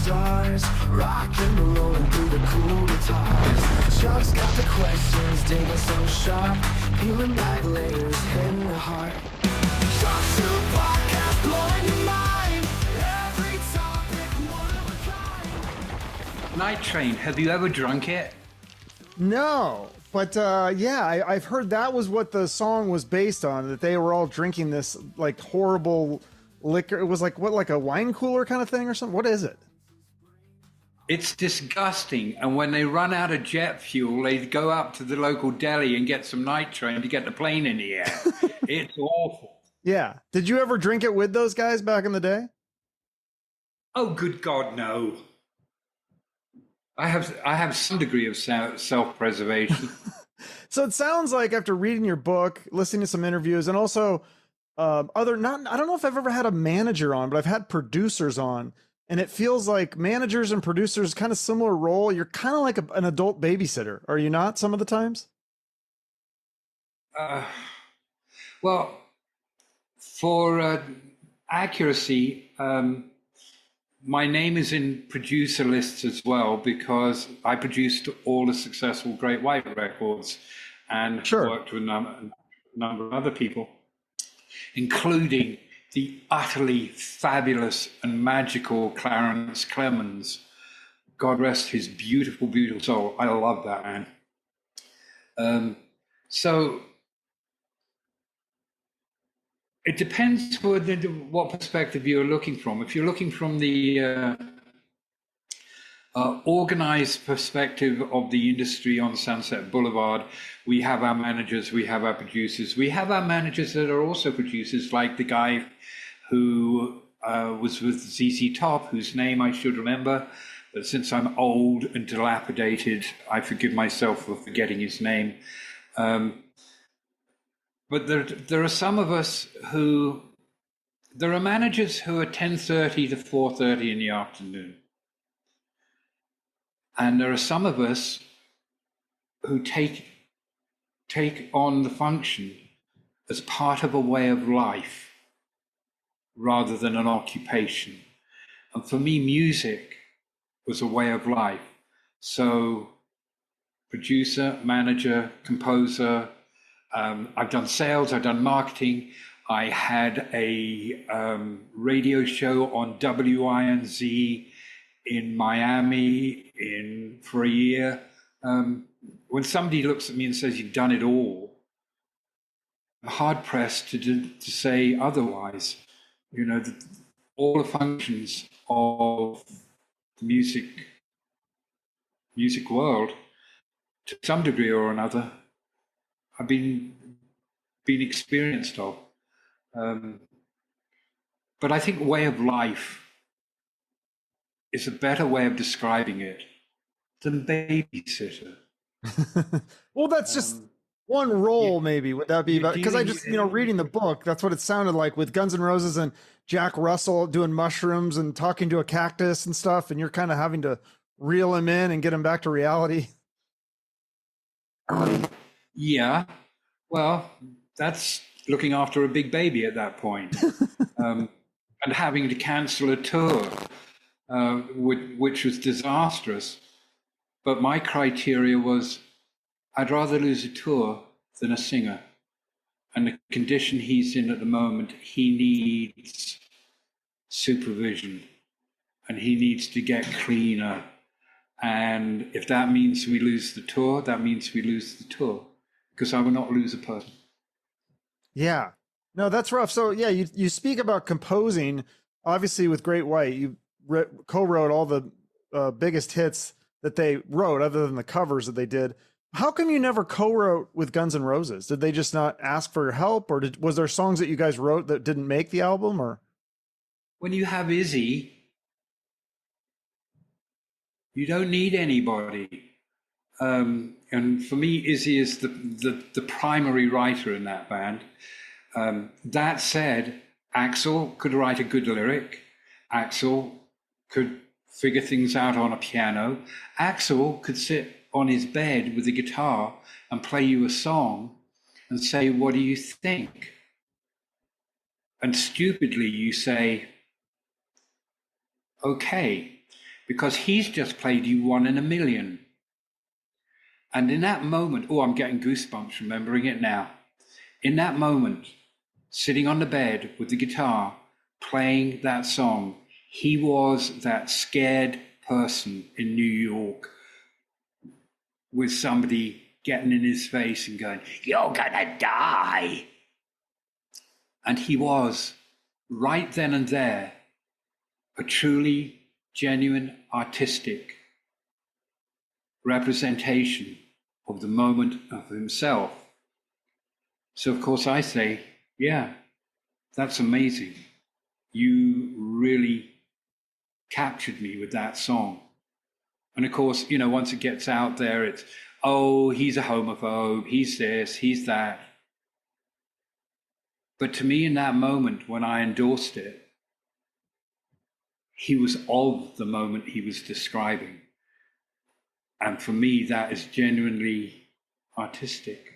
stars, rock and rolling through the cool guitars. Chuck's got the questions, David's so sharp, peeling back layers, hitting the heart. Chuck Shute podcast, blowing your mind. Every topic, one of a kind. Night Train, have you ever drunk it? No, but yeah, I've heard that was what the song was based on, that they were all drinking this like horrible liquor. It was like, what, like a wine cooler kind of thing or something? What is it? It's disgusting. And when they run out of jet fuel, they go up to the local deli and get some Night Train to get the plane in the air. It's awful. Yeah. Did you ever drink it with those guys back in the day? Oh, good God, no. I have some degree of self-preservation. So it sounds like after reading your book, listening to some interviews, and also I don't know if I've ever had a manager on, but I've had producers on, and it feels like managers and producers kind of similar role. You're kind of like an adult babysitter, are you not? Some of the times. Well, for accuracy, my name is in producer lists as well because I produced all the successful Great White records and worked with a number of other people, including the utterly fabulous and magical Clarence Clemens. God rest his beautiful, beautiful soul. I love that man. So it depends what perspective you're looking from. If you're looking from the organized perspective of the industry on Sunset Boulevard, we have our managers, we have our producers, we have our managers that are also producers, like the guy who was with ZZ Top, whose name I should remember, but since I'm old and dilapidated, I forgive myself for forgetting his name. But there are some of us who, there are managers who are 10:30 to 4:30 in the afternoon. And there are some of us who take on the function as part of a way of life rather than an occupation. And for me, music was a way of life. So producer, manager, composer, I've done sales, I've done marketing. I had a radio show on WINZ in Miami for a year. When somebody looks at me and says, you've done it all, I'm hard pressed to say otherwise. You know, all the functions of the music world, to some degree or another, I've been experienced of. But I think way of life is a better way of describing it than babysitter. Well, that's just one role, maybe. Would that be about? Because I just, reading the book, that's what it sounded like with Guns N' Roses and Jack Russell doing mushrooms and talking to a cactus and stuff, and you're kind of having to reel him in and get him back to reality. Yeah, well, that's looking after a big baby at that point. And having to cancel a tour, which was disastrous. But my criteria was, I'd rather lose a tour than a singer. And the condition he's in at the moment, he needs supervision and he needs to get cleaner. And if that means we lose the tour, that means we lose the tour, because I will not lose a person. Yeah, no, that's rough. So yeah, you speak about composing, obviously with Great White, you co-wrote all the biggest hits that they wrote other than the covers that they did. How come you never co-wrote with Guns N' Roses? Did they just not ask for your help, or was there songs that you guys wrote that didn't make the album? Or when you have Izzy, you don't need anybody. And for me, Izzy is the primary writer in that band. That said, Axel could write a good lyric. Axel could figure things out on a piano. Axel could sit on his bed with a guitar and play you a song and say, what do you think? And stupidly you say, okay. because he's just played you One in a Million. And in that moment, oh, I'm getting goosebumps remembering it now. In that moment, sitting on the bed with the guitar, playing that song, he was that scared person in New York with somebody getting in his face and going, "You're gonna die." And he was, right then and there, a truly genuine artistic representation of the moment of himself. So of course I say, yeah, that's amazing. You really captured me with that song. And of course, you know, once it gets out there, it's, oh, he's a homophobe, he's this, he's that. But to me, in that moment when I endorsed it, he was of the moment he was describing. And for me, that is genuinely artistic.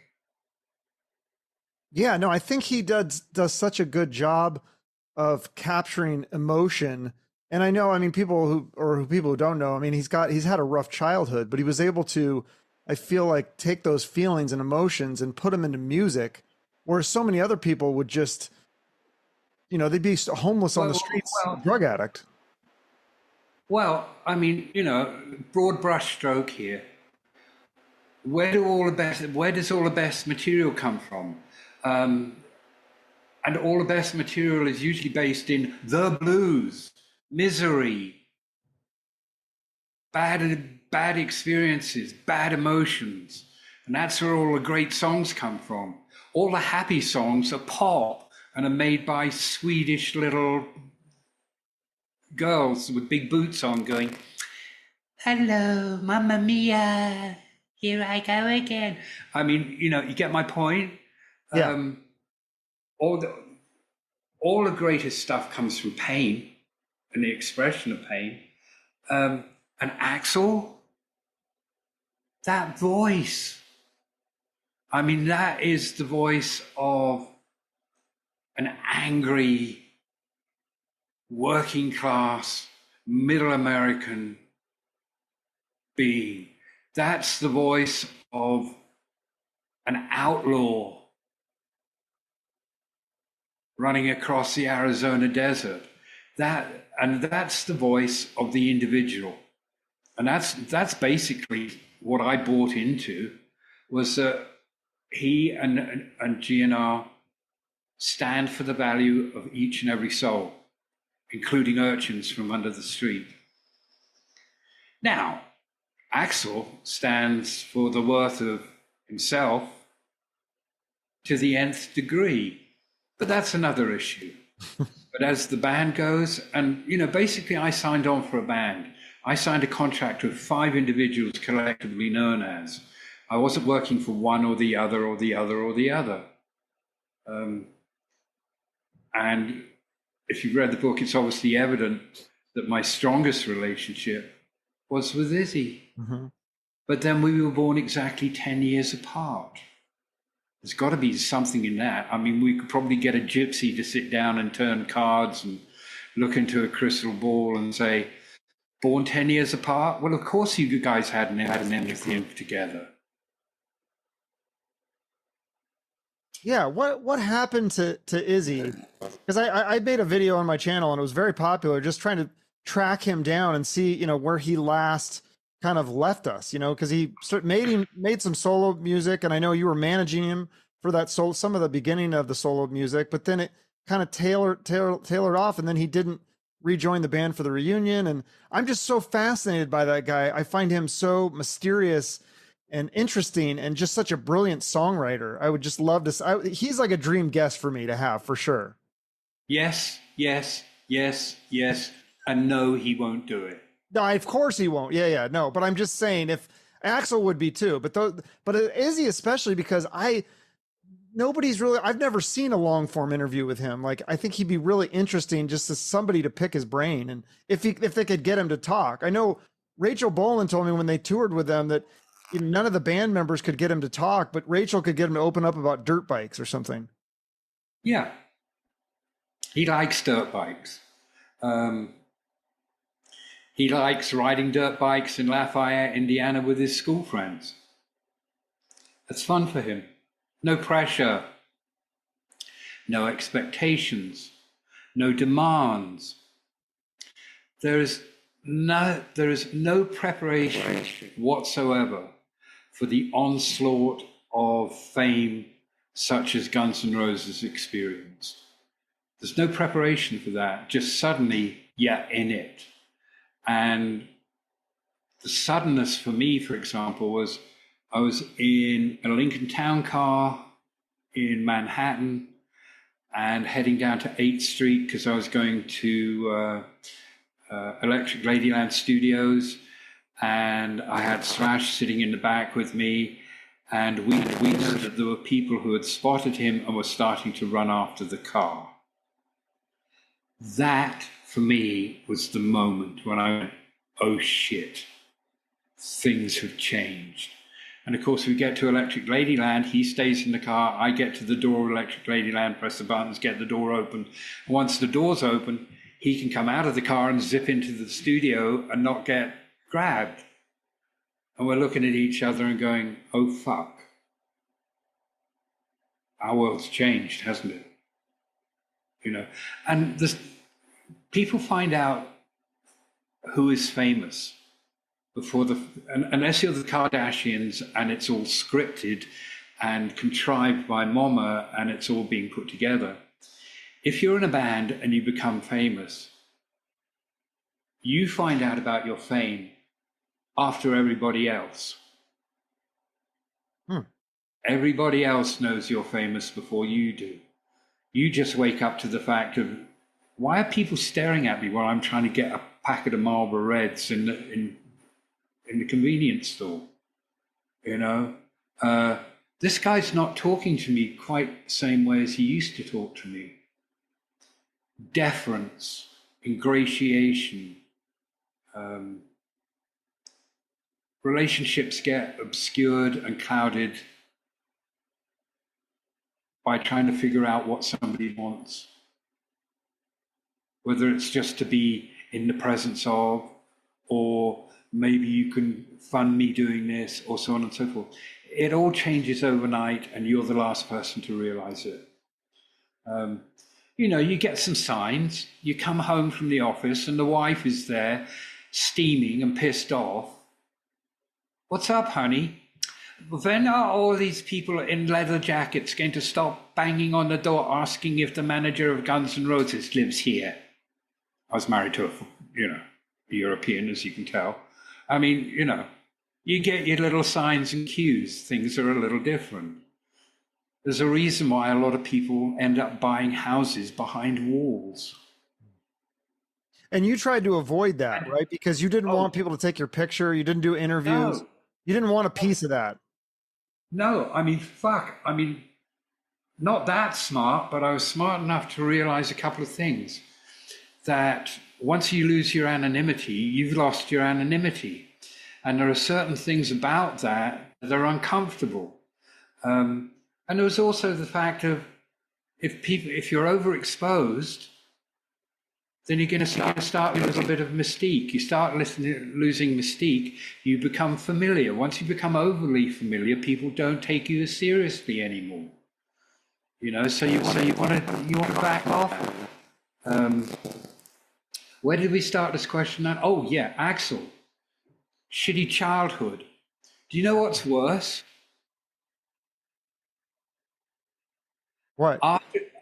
Yeah, no, I think he does such a good job of capturing emotion. And I know, I mean, people who don't know, I mean, he's had a rough childhood, but he was able to, I feel like, take those feelings and emotions and put them into music, where so many other people would just, you know, they'd be homeless on the streets, drug addict. Well, I mean, you know, broad brush stroke here. Where does all the best material come from? And all the best material is usually based in the blues, misery, bad experiences, bad emotions. And that's where all the great songs come from. All the happy songs are pop and are made by Swedish little girls with big boots on going, "Hello, Mamma Mia, here I go again." I mean, you know, you get my point? Yeah. All the greatest stuff comes from pain and the expression of pain. And Axel, that voice, I mean, that is the voice of an angry, working class, middle American being. That's the voice of an outlaw running across the Arizona desert. That's the voice of the individual. And that's basically what I bought into, was that he and GnR stand for the value of each and every soul, including urchins from under the street. Now, Axel stands for the worth of himself to the nth degree, but that's another issue. But as the band goes, and you know, basically I signed on for a band. I signed a contract with 5 individuals collectively known as. I wasn't working for one or the other or the other or the other. And if you've read the book, it's obviously evident that my strongest relationship was with Izzy. Mm-hmm. But then we were born exactly 10 years apart. There's got to be something in that. I mean, we could probably get a gypsy to sit down and turn cards and look into a crystal ball and say, born 10 years apart? Well, of course you guys hadn't anything together. Yeah, what happened to Izzy? Because I made a video on my channel and it was very popular, just trying to track him down and see, you know, where he last kind of left us, you know, because he made some solo music, and I know you were managing him for that some of the beginning of the solo music, but then it kind of tailored off, and then he didn't rejoin the band for the reunion. And I'm just so fascinated by that guy. I find him so mysterious and interesting, and just such a brilliant songwriter. I would just love to. He's like a dream guest for me to have, for sure. Yes, yes, yes, yes, and no, he won't do it. No, of course he won't. Yeah, no. But I'm just saying, if Axel would be too, but Izzy especially, because I've never seen a long form interview with him. Like, I think he'd be really interesting just as somebody to pick his brain, and if they could get him to talk. I know Rachel Bolan told me when they toured with them that none of the band members could get him to talk, but Rachel could get him to open up about dirt bikes or something. Yeah, he likes dirt bikes. He likes riding dirt bikes in Lafayette, Indiana with his school friends. It's fun for him. No pressure, no expectations, no demands. There is no preparation whatsoever for the onslaught of fame such as Guns N' Roses experienced. There's no preparation for that, just suddenly you're in it. And the suddenness for me, for example, was I was in a Lincoln Town Car in Manhattan and heading down to 8th Street because I was going to Electric Ladyland Studios, and I had Slash sitting in the back with me, and we knew that there were people who had spotted him and were starting to run after the car. That, for me, was the moment when I went, oh shit, things have changed. And of course, we get to Electric Ladyland, he stays in the car, I get to the door of Electric Ladyland, press the buttons, get the door open. Once the door's open, he can come out of the car and zip into the studio and not get grabbed. And we're looking at each other and going, oh fuck. Our world's changed, hasn't it? You know, and people find out who is famous before unless you're the Kardashians and it's all scripted and contrived by Mama and it's all being put together. If you're in a band and you become famous, you find out about your fame after everybody else. Everybody else knows you're famous before you do. You just wake up to the fact of, why are people staring at me while I'm trying to get a packet of Marlboro Reds in the convenience store? You know, this guy's not talking to me quite the same way as he used to talk to me. Deference, ingratiation, relationships get obscured and clouded by trying to figure out what somebody wants. Whether it's just to be in the presence of, or maybe you can fund me doing this, or so on and so forth. It all changes overnight, and you're the last person to realize it. You know, you get some signs. You come home from the office, and the wife is there, steaming and pissed off. What's up, honey? When are all these people in leather jackets going to stop banging on the door asking if the manager of Guns N' Roses lives here? I was married to a European, as you can tell. I mean, you know, you get your little signs and cues. Things are a little different. There's a reason why a lot of people end up buying houses behind walls. And you tried to avoid that, right? Because you didn't want people to take your picture. You didn't do interviews. No. You didn't want a piece of that. No, I mean, fuck. I mean, not that smart, but I was smart enough to realize a couple of things. That once you lose your anonymity, you've lost your anonymity. And there are certain things about that that are uncomfortable. And there was also the fact of, if you're overexposed, then you're going to start with a little bit of mystique. You start losing mystique, you become familiar. Once you become overly familiar, people don't take you as seriously anymore. You know, so you want to back off. Where did we start this question at? Oh yeah, Axel. Shitty childhood. Do you know what's worse? What?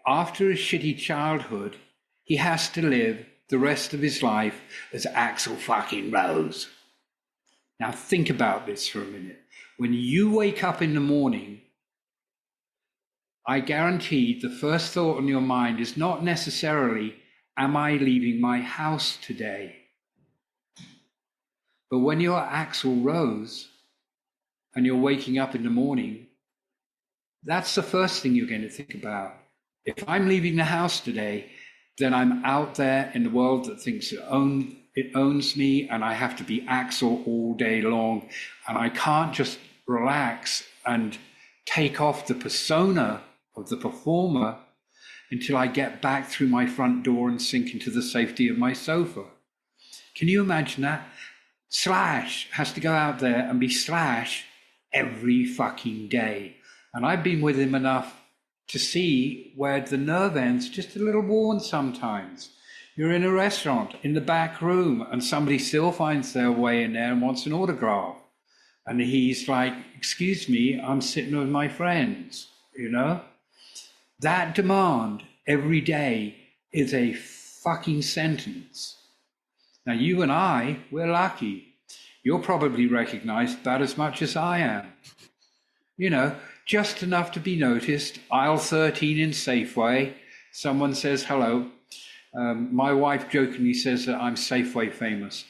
After a shitty childhood, he has to live the rest of his life as Axel fucking Rose. Now think about this for a minute. When you wake up in the morning, I guarantee the first thought on your mind is not necessarily, am I leaving my house today? But when you're Axel Rose and you're waking up in the morning, that's the first thing you're going to think about. If I'm leaving the house today, then I'm out there in the world that thinks it owns me, and I have to be Axel all day long. And I can't just relax and take off the persona of the performer until I get back through my front door and sink into the safety of my sofa. Can you imagine that? Slash has to go out there and be Slash every fucking day. And I've been with him enough to see where the nerve end's just a little worn sometimes. You're in a restaurant in the back room and somebody still finds their way in there and wants an autograph. And he's like, excuse me, I'm sitting with my friends, you know? That demand every day is a fucking sentence. Now, you and I, we're lucky. You're probably recognized about as much as I am. You know, just enough to be noticed. Aisle 13 in Safeway, someone says hello. My wife jokingly says that I'm Safeway famous.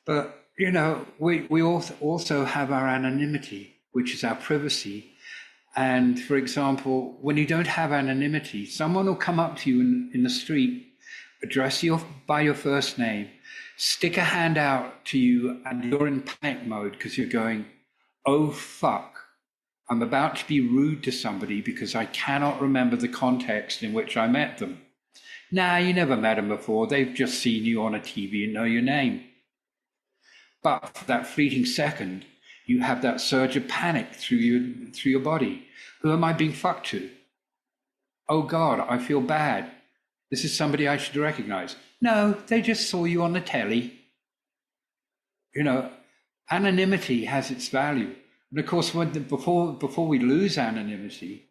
But, you know, we also have our anonymity, which is our privacy. And for example, when you don't have anonymity, someone will come up to you in the street, address you by your first name, stick a hand out to you, and you're in panic mode because you're going, oh, fuck, I'm about to be rude to somebody because I cannot remember the context in which I met them. Nah, you never met them before. They've just seen you on a TV and know your name. But for that fleeting second, you have that surge of panic through your body. Who am I being fucked to? Oh God, I feel bad. This is somebody I should recognize. No, they just saw you on the telly. You know, anonymity has its value. And of course, before we lose anonymity,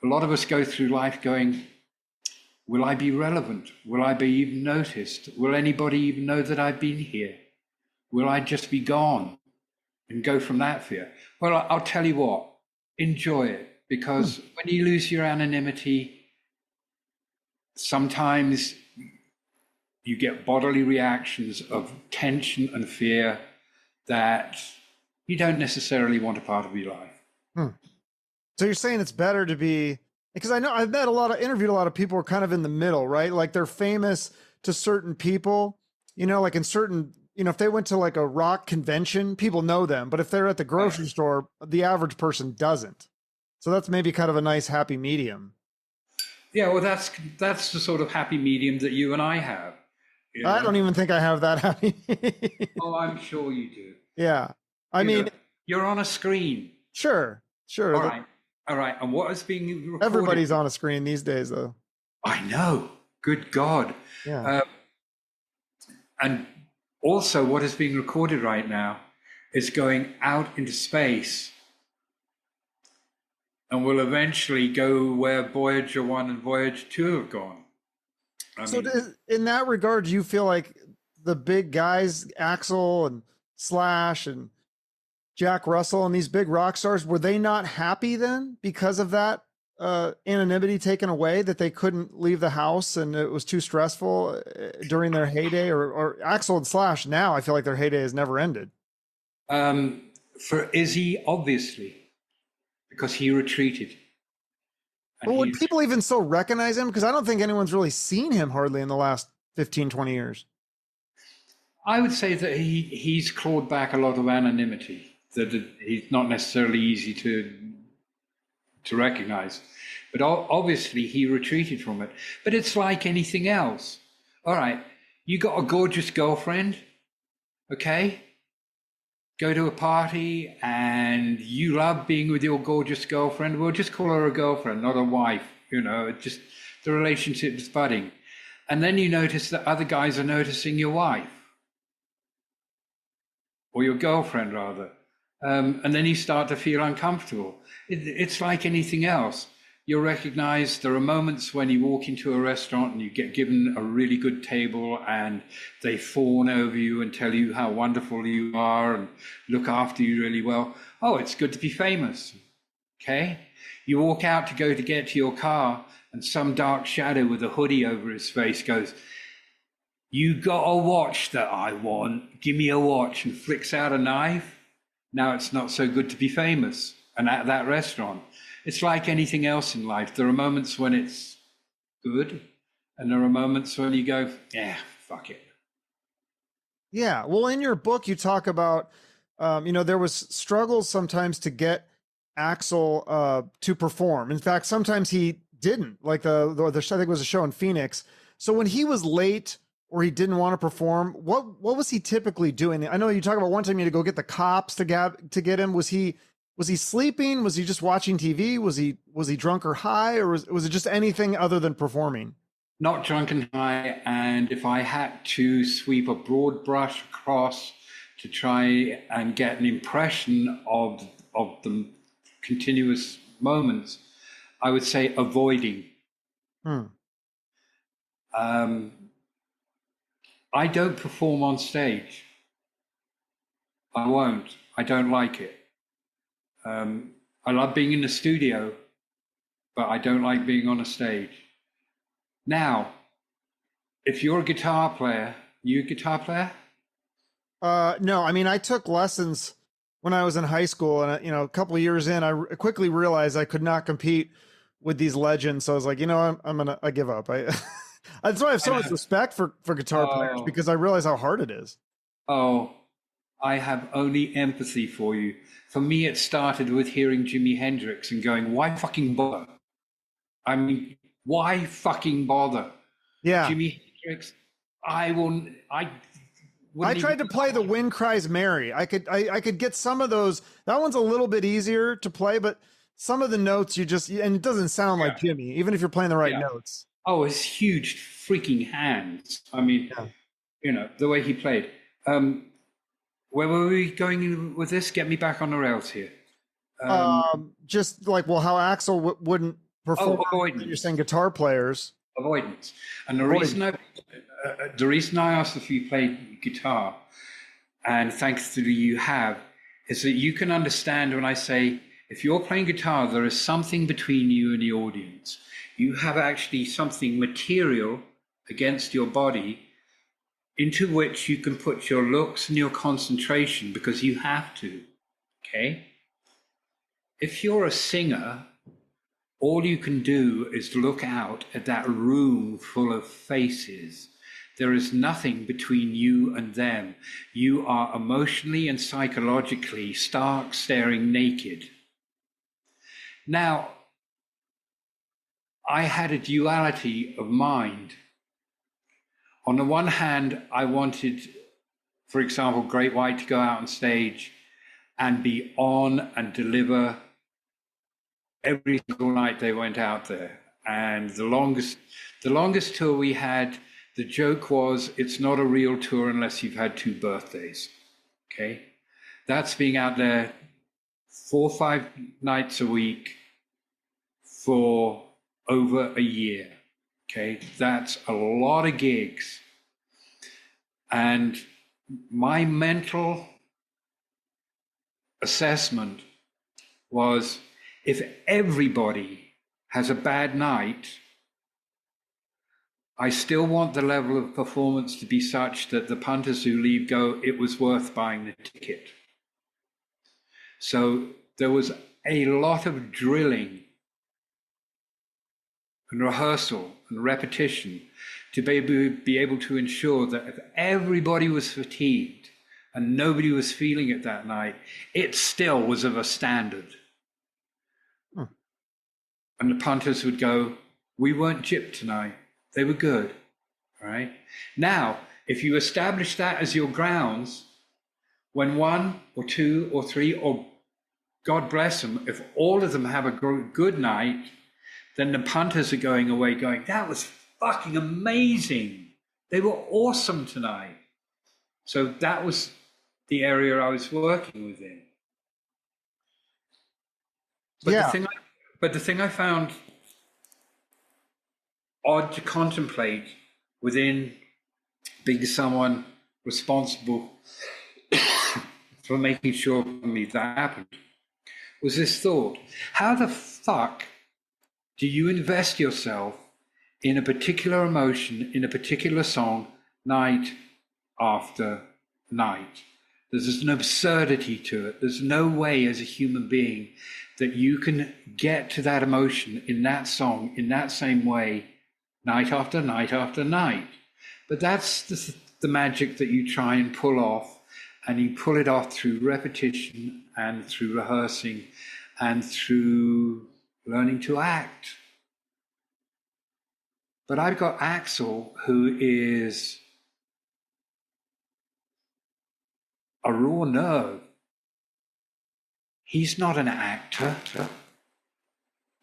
a lot of us go through life going, will I be relevant? Will I be even noticed? Will anybody even know that I've been here? Will I just be gone? And go from that fear. Well, I'll tell you what, enjoy it, because when you lose your anonymity, sometimes you get bodily reactions of tension and fear that you don't necessarily want a part of your life. So you're saying it's better to be, because I know I've interviewed a lot of people who are kind of in the middle, right? Like they're famous to certain people, you know, like in certain, you know, if they went to like a rock convention, people know them, but if they're at the grocery store, the average person doesn't. So that's maybe kind of a nice happy medium. Yeah, well, that's the sort of happy medium that you and I have. You know? I don't even think I have that happy. Oh, I'm sure you do. Yeah. I mean, you're on a screen. Sure. All right. And what is being recorded? Everybody's on a screen these days, though. I know. Good God. Yeah. And also, what is being recorded right now is going out into space and will eventually go where Voyager 1 and Voyager 2 have gone. In that regard, do you feel like the big guys, Axel and Slash and Jack Russell and these big rock stars, were they not happy then because of that anonymity taken away, that they couldn't leave the house and it was too stressful during their heyday? Or Axel and Slash now, I feel like their heyday has never ended. For Izzy, obviously, because he retreated. Well, would people even still recognize him? Because I don't think anyone's really seen him hardly in the last 15, 20 years. I would say that he's clawed back a lot of anonymity, that he's not necessarily easy to recognize. But obviously he retreated from it. But it's like anything else. All right, you got a gorgeous girlfriend, okay? Go to a party and you love being with your gorgeous girlfriend. We'll just call her a girlfriend, not a wife. You know, it's just the relationship's budding. And then you notice that other guys are noticing your wife. Or your girlfriend, rather. And then you start to feel uncomfortable. It's like anything else. You'll recognize there are moments when you walk into a restaurant and you get given a really good table and they fawn over you and tell you how wonderful you are and look after you really well. Oh, it's good to be famous. Okay? You walk out to get to your car and some dark shadow with a hoodie over his face goes, "You got a watch that I want. Give me a watch," and flicks out a knife. Now it's not so good to be famous. And at that restaurant, it's like anything else in life. There are moments when it's good, and there are moments when you go, yeah, fuck it. Yeah. Well, in your book, you talk about, there was struggles sometimes to get Axel to perform. In fact, sometimes he didn't. Like the I think it was a show in Phoenix. So when he was late or he didn't want to perform? What was he typically doing? I know you talk about one time you had to go get the cops to get him. Was he sleeping? Was he just watching TV? Was he drunk or high, or was it just anything other than performing? Not drunk and high, and if I had to sweep a broad brush across to try and get an impression of the continuous moments, I would say avoiding. I don't perform on stage. I won't. I don't like it. I love being in the studio, but I don't like being on a stage. Now, if you're a guitar player, you a guitar player? No, I mean, I took lessons when I was in high school, and a couple of years in, I quickly realized I could not compete with these legends. So I was like, I give up. That's why I have so much respect for guitar players, because I realize how hard it is. Oh, I have only empathy for you. For me, it started with hearing Jimi Hendrix and going, why fucking bother? I mean, why fucking bother? Yeah. Jimi Hendrix, I tried to play the Wind Cries Mary. I could get some of those. That one's a little bit easier to play, but some of the notes and it doesn't sound like Jimmy, even if you're playing the right notes. Oh, his huge freaking hands. I mean, the way he played. Where were we going with this? Get me back on the rails here. Just like, how Axel wouldn't perform. Avoidance. You're saying guitar players. Avoidance. And the reason I asked if you played guitar, and thankfully you have, is that you can understand when I say, if you're playing guitar, there is something between you and the audience. You have actually something material against your body into which you can put your looks and your concentration, because you have to, okay? If you're a singer, all you can do is look out at that room full of faces. There is nothing between you and them. You are emotionally and psychologically stark staring naked. Now, I had a duality of mind. On the one hand, I wanted, for example, Great White to go out on stage and be on and deliver every single night they went out there. And the longest tour we had, the joke was, it's not a real tour unless you've had 2 birthdays, okay? That's being out there 4 or 5 nights a week for over a year, okay? That's a lot of gigs. And my mental assessment was, if everybody has a bad night, I still want the level of performance to be such that the punters who leave go, it was worth buying the ticket. So there was a lot of drilling and rehearsal and repetition to be able to ensure that if everybody was fatigued and nobody was feeling it that night, it still was of a standard. And the punters would go, we weren't gypped tonight. They were good, all right? Now, if you establish that as your grounds, when 1 or 2 or 3, or God bless them, if all of them have a good night, then the punters are going away going, that was fucking amazing. They were awesome tonight. So that was the area I was working within. But the thing I found odd to contemplate within being someone responsible for making sure that happened was this thought: how the fuck do you invest yourself in a particular emotion, in a particular song, night after night? There's an absurdity to it. There's no way as a human being that you can get to that emotion in that song in that same way night after night after night. But that's the magic that you try and pull off, and you pull it off through repetition and through rehearsing and through learning to act. But I've got Axel, who is a raw nerve. He's not an actor.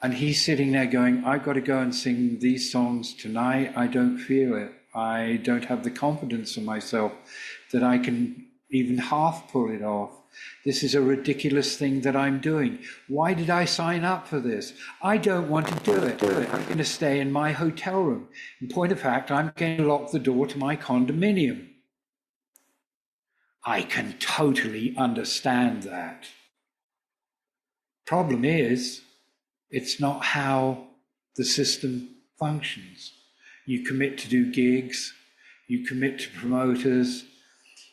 And he's sitting there going, I've got to go and sing these songs tonight. I don't feel it. I don't have the confidence in myself that I can even half pull it off. This is a ridiculous thing that I'm doing. Why did I sign up for this? I don't want to do it. I'm going to stay in my hotel room. In point of fact, I'm going to lock the door to my condominium. I can totally understand that. Problem is, it's not how the system functions. You commit to do gigs, you commit to promoters,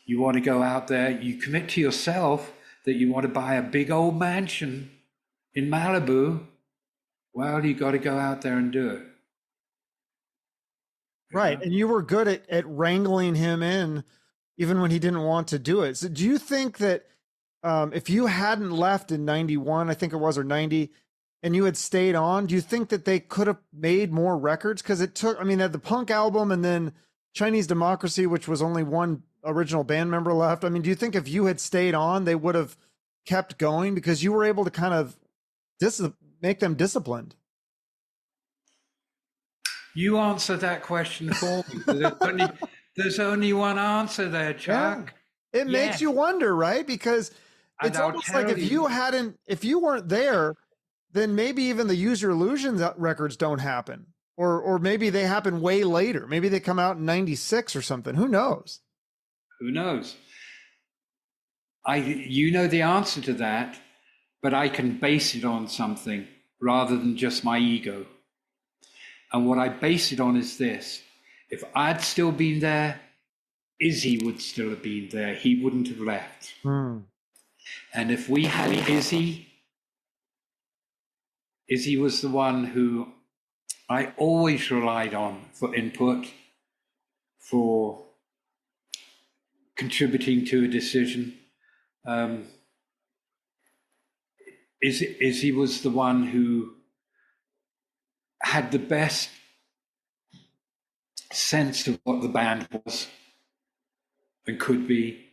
you want to go out there, you commit to yourself that you want to buy a big old mansion in Malibu. Well, you got to go out there and do it. Right. And you were good at wrangling him in even when he didn't want to do it. So do you think that if you hadn't left in 91, I think it was, or 90, and you had stayed on, do you think that they could have made more records? Because it took, I mean, they had the punk album and then Chinese Democracy, which was only one original band member left. I mean, do you think if you had stayed on, they would have kept going because you were able to kind of make them disciplined? You answer that question for me. There's only one answer there, Chuck. Yeah. It makes you wonder, right? Because it's almost like if you weren't there, then maybe even the Use Your Illusion records don't happen. Or maybe they happen way later. Maybe they come out in 96 or something. Who knows? Who knows? You know the answer to that, but I can base it on something rather than just my ego. And what I base it on is this. If I'd still been there, Izzy would still have been there. He wouldn't have left. And if we had Izzy was the one who I always relied on for input, for contributing to a decision. Izzy was the one who had the best sense of what the band was and could be.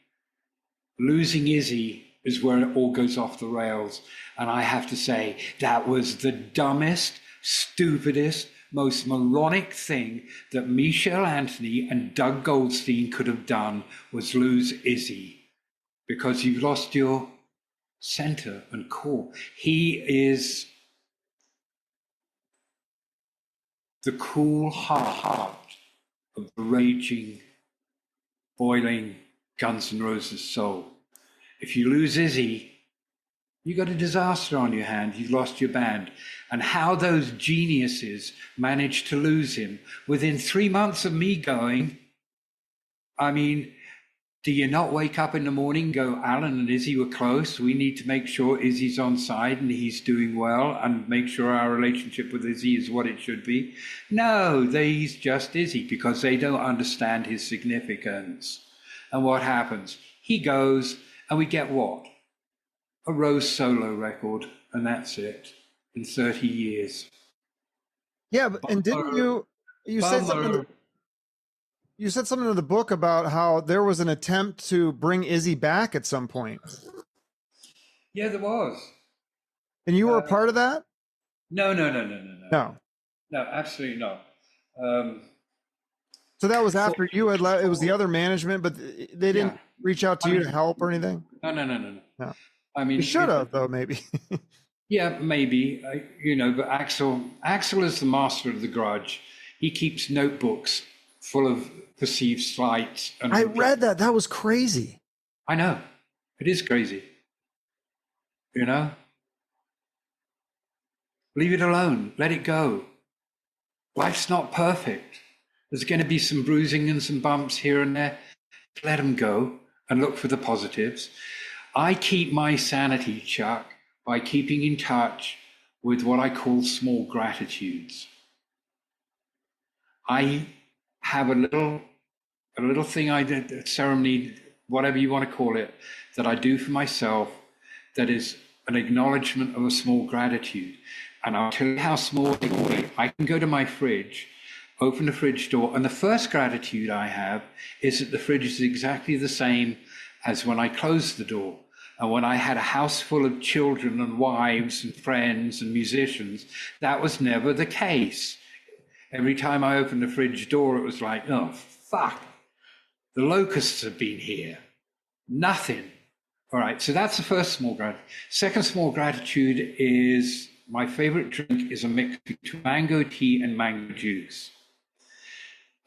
Losing Izzy is where it all goes off the rails. And I have to say, that was the dumbest, stupidest, most moronic thing that Michelle Anthony and Doug Goldstein could have done, was lose Izzy, because you've lost your center and core. He is the cool heart of the raging, boiling Guns N' Roses soul. If you lose Izzy, you got a disaster on your hand. You've lost your band. And how those geniuses managed to lose him within 3 months of me going, I mean, do you not wake up in the morning and go, Alan and Izzy were close. We need to make sure Izzy's on side and he's doing well and make sure our relationship with Izzy is what it should be. No, he's just Izzy because they don't understand his significance. And what happens? He goes and we get what? A Rose solo record, and that's it in 30 years. Yeah, and didn't you said something? You said something in the book about how there was an attempt to bring Izzy back at some point. Yeah, there was. And you were a part of that? No, absolutely not. So that was after you had left. It was the other management, but they didn't reach out to you to help or anything? No. I mean, you should have, though, maybe. Yeah, maybe. But Axel is the master of the grudge. He keeps notebooks full of perceived slights. And I read that. That was crazy. I know. It is crazy. Leave it alone. Let it go. Life's not perfect. There's going to be some bruising and some bumps here and there. Let them go and look for the positives. I keep my sanity, Chuck, by keeping in touch with what I call small gratitudes. I have a little thing I did, a ceremony, whatever you want to call it, that I do for myself that is an acknowledgement of a small gratitude. And I'll tell you how small it can be. I can go to my fridge, open the fridge door, and the first gratitude I have is that the fridge is exactly the same as when I closed the door. And when I had a house full of children and wives and friends and musicians, that was never the case. Every time I opened the fridge door, it was like, oh, fuck, the locusts have been here. Nothing. All right, so that's the first small gratitude. Second small gratitude is my favorite drink is a mix between mango tea and mango juice.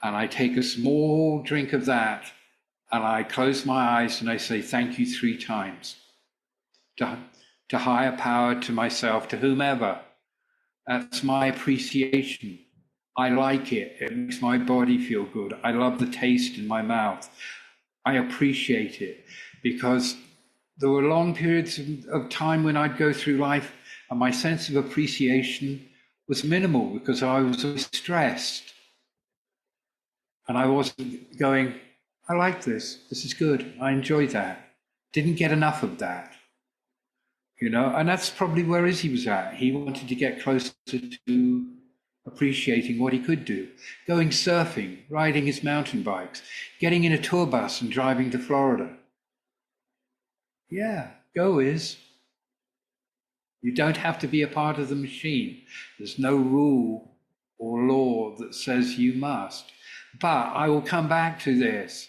And I take a small drink of that and I close my eyes and I say thank you 3 times to higher power, to myself, to whomever. That's my appreciation. I like it. It makes my body feel good. I love the taste in my mouth. I appreciate it because there were long periods of time when I'd go through life and my sense of appreciation was minimal because I was always stressed. And I wasn't going, I like this. This is good. I enjoy that. Didn't get enough of that. You know, and that's probably where Izzy was at. He wanted to get closer to appreciating what he could do. Going surfing, riding his mountain bikes, getting in a tour bus and driving to Florida. Yeah, go Iz. You don't have to be a part of the machine. There's no rule or law that says you must. But I will come back to this.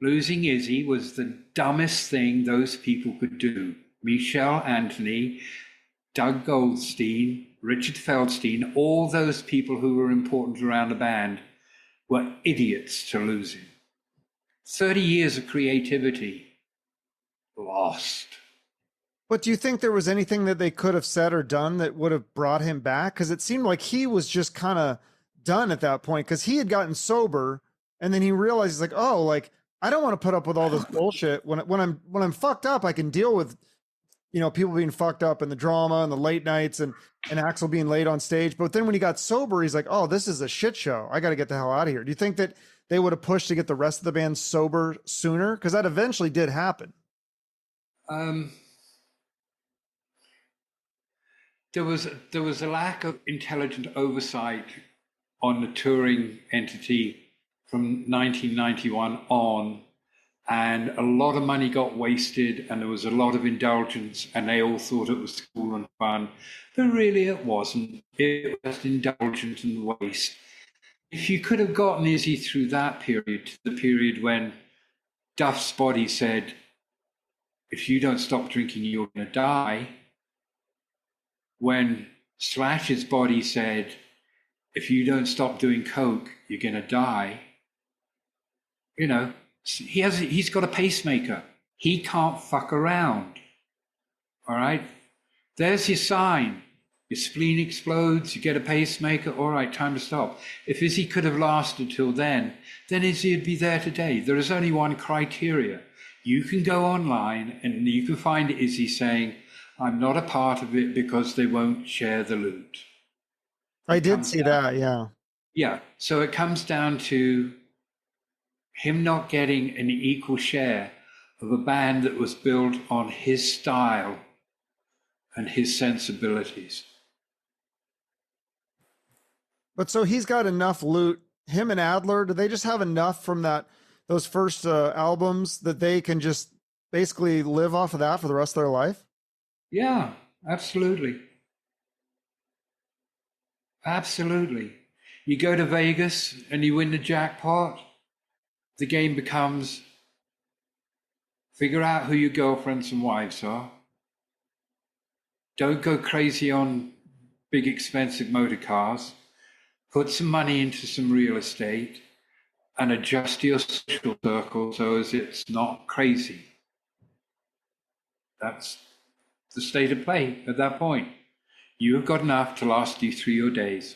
Losing Izzy was the dumbest thing those people could do. Michelle Anthony, Doug Goldstein, Richard Feldstein, all those people who were important around the band were idiots to lose him. 30 years of creativity lost. But do you think there was anything that they could have said or done that would have brought him back? Because it seemed like he was just kind of done at that point because he had gotten sober and then he realized, like, oh, like, I don't want to put up with all this bullshit. When I'm fucked up, I can deal with, you know, people being fucked up and the drama and the late nights and Axel being late on stage. But then when he got sober, he's like, oh, this is a shit show. I got to get the hell out of here. Do you think that they would have pushed to get the rest of the band sober sooner? Because that eventually did happen. There was a lack of intelligent oversight on the touring entity from 1991 on, and a lot of money got wasted and there was a lot of indulgence and they all thought it was cool and fun, but really it wasn't. It was indulgence and waste. If you could have gotten Izzy through that period, to the period when Duff's body said, if you don't stop drinking, you're going to die. When Slash's body said, if you don't stop doing coke, you're going to die. You know, he's got a pacemaker. He can't fuck around. All right? There's your sign. Your spleen explodes, you get a pacemaker. All right, time to stop. If Izzy could have lasted till then Izzy would be there today. There is only one criteria. You can go online and you can find Izzy saying, I'm not a part of it because they won't share the loot. I did see that, yeah. Yeah, so it comes down to him not getting an equal share of a band that was built on his style and his sensibilities. But so he's got enough loot. Him and Adler, do they just have enough from those first albums that they can just basically live off of that for the rest of their life? Yeah, absolutely. Absolutely. You go to Vegas and you win the jackpot, the game becomes figure out who your girlfriends and wives are. Don't go crazy on big expensive motor cars. Put some money into some real estate and adjust your social circle so as it's not crazy. That's the state of play at that point. You have got enough to last you through your days.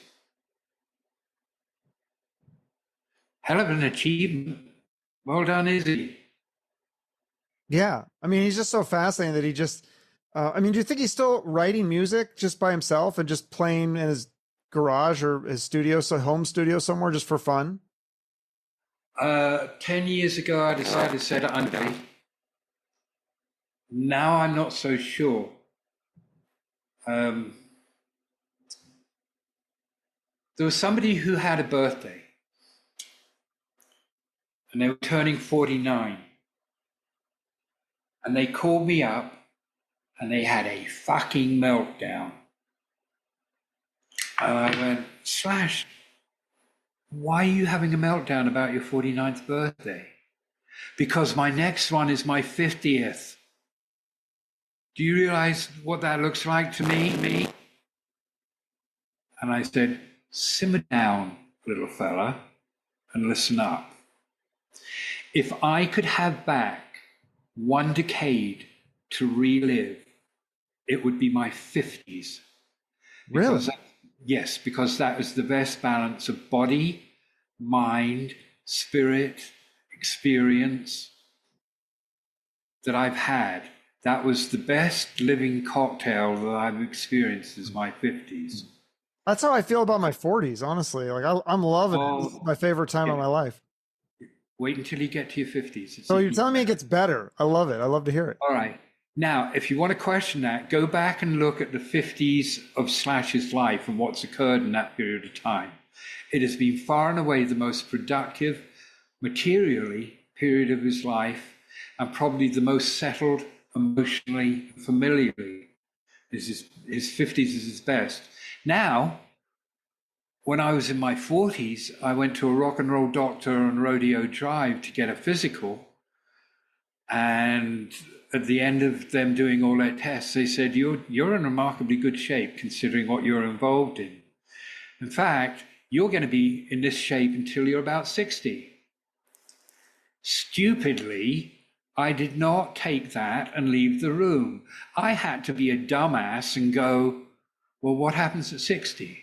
Hell of an achievement. Well done, Izzy. Yeah. I mean, he's just so fascinating that he just, I mean, do you think he's still writing music just by himself and just playing in his garage or his studio, so home studio somewhere just for fun? 10 years ago, I decided to set it under. Now I'm not so sure. There was somebody who had a birthday and they were turning 49. And they called me up and they had a fucking meltdown. And I went, Slash, why are you having a meltdown about your 49th birthday? Because my next one is my 50th. Do you realize what that looks like to me? And I said, simmer down, little fella, and listen up. If I could have back one decade to relive, it would be my 50s. Really? Yes, because that was the best balance of body, mind, spirit, experience that I've had. That was the best living cocktail that I've experienced is my 50s. That's how I feel about my 40s, honestly. Like I'm loving it. This is my favorite time of my life. Wait until you get to your 50s. So you're telling me it gets better. I love it. I love to hear it. All right. Now, if you want to question that, go back and look at the 50s of Slash's life and what's occurred in that period of time. It has been far and away the most productive, materially, period of his life, and probably the most settled emotionally, familiarly. His 50s is his best. Now, when I was in my 40s, I went to a rock and roll doctor on Rodeo Drive to get a physical. And at the end of them doing all their tests, they said, you're in remarkably good shape considering what you're involved in. In fact, you're going to be in this shape until you're about 60. Stupidly, I did not take that and leave the room. I had to be a dumbass and go, well, what happens at 60?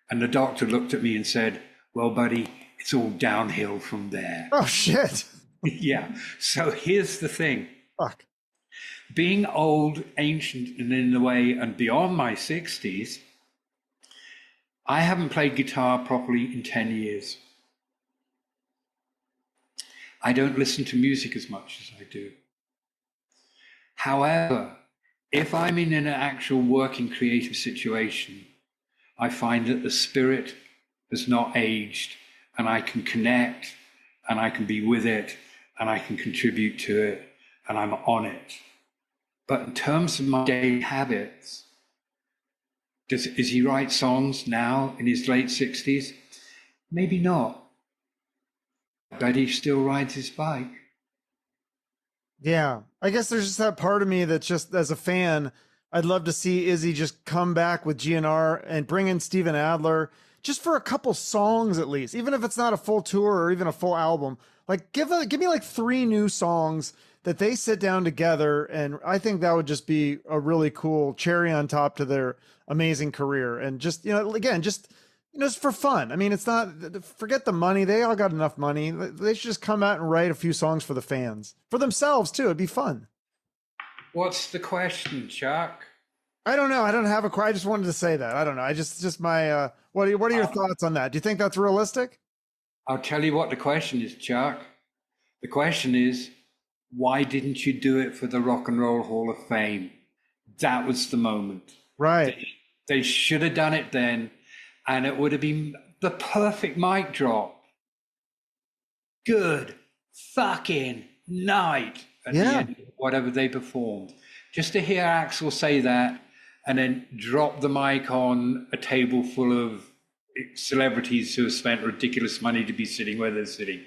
And the doctor looked at me and said, well, buddy, it's all downhill from there. Oh, shit. Yeah. So here's the thing. Fuck. Being old, ancient, and in the way and beyond my 60s, I haven't played guitar properly in 10 years. I don't listen to music as much as I do. However, if I'm in an actual working creative situation, I find that the spirit has not aged and I can connect and I can be with it and I can contribute to it and I'm on it. But in terms of my daily habits, is he write songs now in his late 60s? Maybe not. But he still rides his bike. Yeah. I guess there's just that part of me that just as a fan, I'd love to see Izzy just come back with GnR and bring in Steven Adler just for a couple songs at least, even if it's not a full tour or even a full album. Like give me like 3 new songs that they sit down together, and I think that would just be a really cool cherry on top to their amazing career. And just, again, just just for fun. I mean, it's not, forget the money. They all got enough money. They should just come out and write a few songs for the fans, for themselves too. It'd be fun. What's the question, Chuck? I don't know. I don't have a. I just wanted to say that. I don't know. I just my. What are your thoughts on that? Do you think that's realistic? I'll tell you what the question is, Chuck. The question is, why didn't you do it for the Rock and Roll Hall of Fame? That was the moment. Right. They should have done it then, and it would have been the perfect mic drop. Good fucking night at the end of whatever they performed. Just to hear Axel say that and then drop the mic on a table full of celebrities who have spent ridiculous money to be sitting where they're sitting.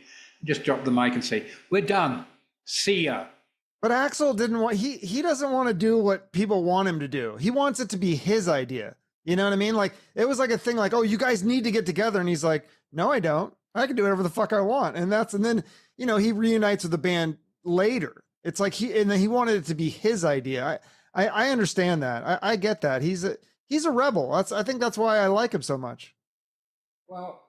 Just drop the mic and say, we're done. See ya. But Axel didn't want, he doesn't want to do what people want him to do. He wants it to be his idea. You know what I mean? Like, it was like a thing like, oh, you guys need to get together. And he's like, no, I don't. I can do whatever the fuck I want. And then, he reunites with the band later. It's like and then he wanted it to be his idea. I understand that. I get that. He's a rebel. I think that's why I like him so much. Well,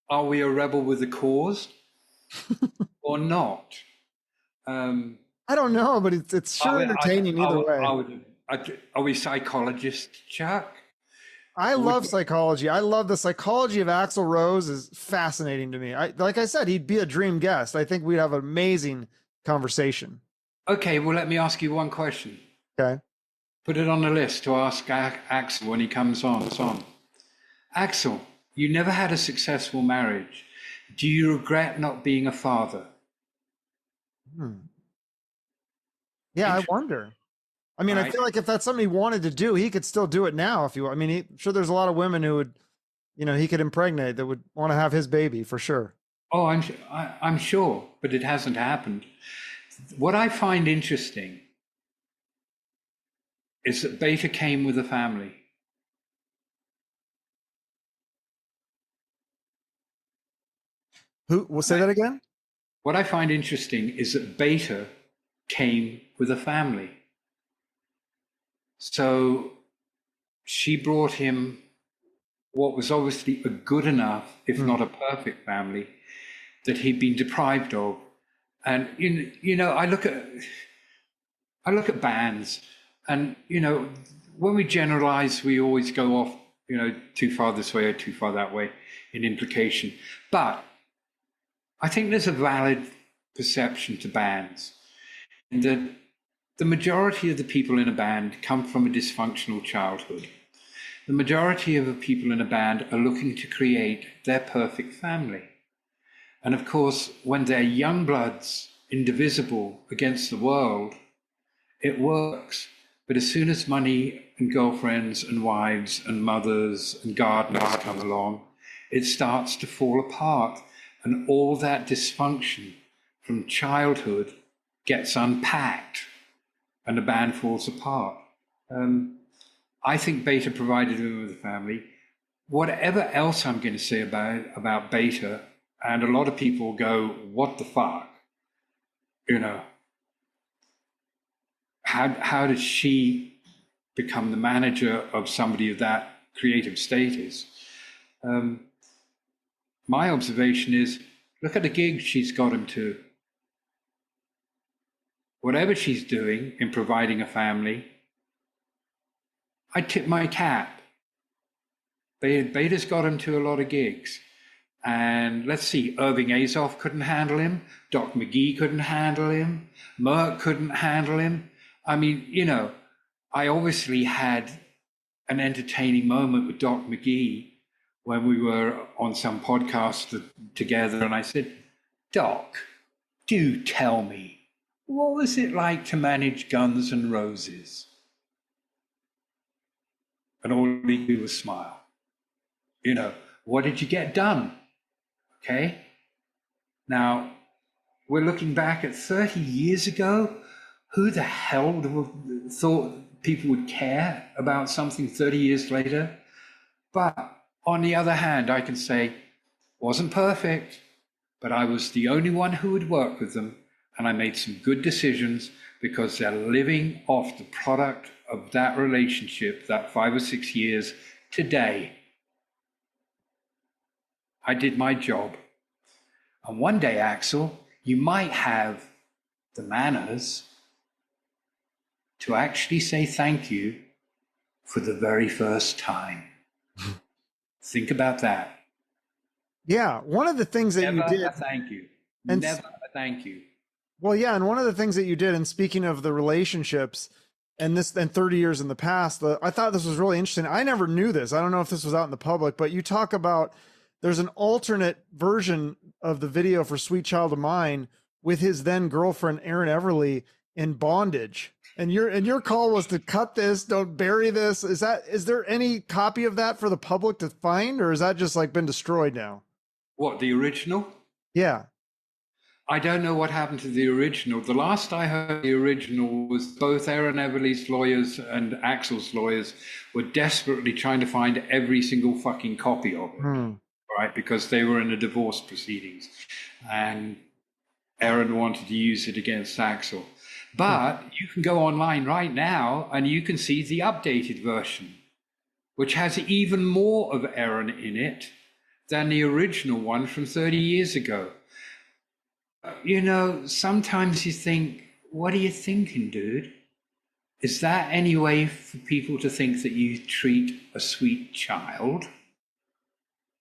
are we a rebel with a cause or not? I don't know, but it's sure entertaining either way. Are we psychologists, Chuck? I love psychology. I love the psychology of Axel Rose is fascinating to me. Like I said, he'd be a dream guest. I think we'd have an amazing conversation. Okay, well, let me ask you one question. Okay. Put it on the list to ask Axel when he comes on. Axel, you never had a successful marriage. Do you regret not being a father? Hmm. Yeah, I wonder. I mean, I Right? feel like if that's something he wanted to do, he could still do it now. If you, I mean, I'm sure there's a lot of women who would, he could impregnate that would want to have his baby for sure. Oh, I'm sure, but it hasn't happened. What I find interesting is that Beta came with a family. Who will say that again? What I find interesting is that Beta came with a family. So she brought him what was obviously a good enough, if not a perfect family, that he'd been deprived of. And I look at bands, and when we generalize, we always go off, too far this way or too far that way in implication. But I think there's a valid perception to bands, in that the majority of the people in a band come from a dysfunctional childhood. The majority of the people in a band are looking to create their perfect family. And of course, when they're young bloods, indivisible against the world, it works. But as soon as money and girlfriends and wives and mothers and gardeners come along, it starts to fall apart. And all that dysfunction from childhood gets unpacked and the band falls apart. I think Beta provided him with a family. Whatever else I'm going to say about Beta, and a lot of people go, what the fuck? How did she become the manager of somebody of that creative status? My observation is, look at the gigs she's got him to. Whatever she's doing in providing a family, I tip my cap. Beta's got him to a lot of gigs. And let's see, Irving Azoff couldn't handle him. Doc McGee couldn't handle him. Merck couldn't handle him. I mean, I obviously had an entertaining moment with Doc McGee when we were on some podcast together. And I said, Doc, do tell me, what was it like to manage Guns N' Roses? And all he did was smile. What did you get done? Okay. Now, we're looking back at 30 years ago. Who the hell would have thought people would care about something 30 years later? But on the other hand, I can say, wasn't perfect, but I was the only one who would work with them. And I made some good decisions because they're living off the product of that relationship, that 5 or 6 years today. I did my job. And one day, Axel, you might have the manners to actually say thank you for the very first time. Think about that. Yeah. One of the things that Never you did. a thank you. And Never a thank you. Well, yeah, and one of the things that you did, and speaking of the relationships, and 30 years in the past, I thought this was really interesting. I never knew this. I don't know if this was out in the public, but you talk about there's an alternate version of the video for Sweet Child of Mine with his then girlfriend Erin Everly in bondage. And your call was to cut this, don't bury this. Is there any copy of that for the public to find, or is that just like been destroyed now? What, the original? Yeah. I don't know what happened to the original. The last I heard the original was both Erin Everly's lawyers and Axel's lawyers were desperately trying to find every single fucking copy of it, right? Because they were in the divorce proceedings. And Erin wanted to use it against Axel. But you can go online right now and you can see the updated version, which has even more of Erin in it than the original one from 30 years ago. Sometimes you think, what are you thinking, dude? Is that any way for people to think that you treat a sweet child?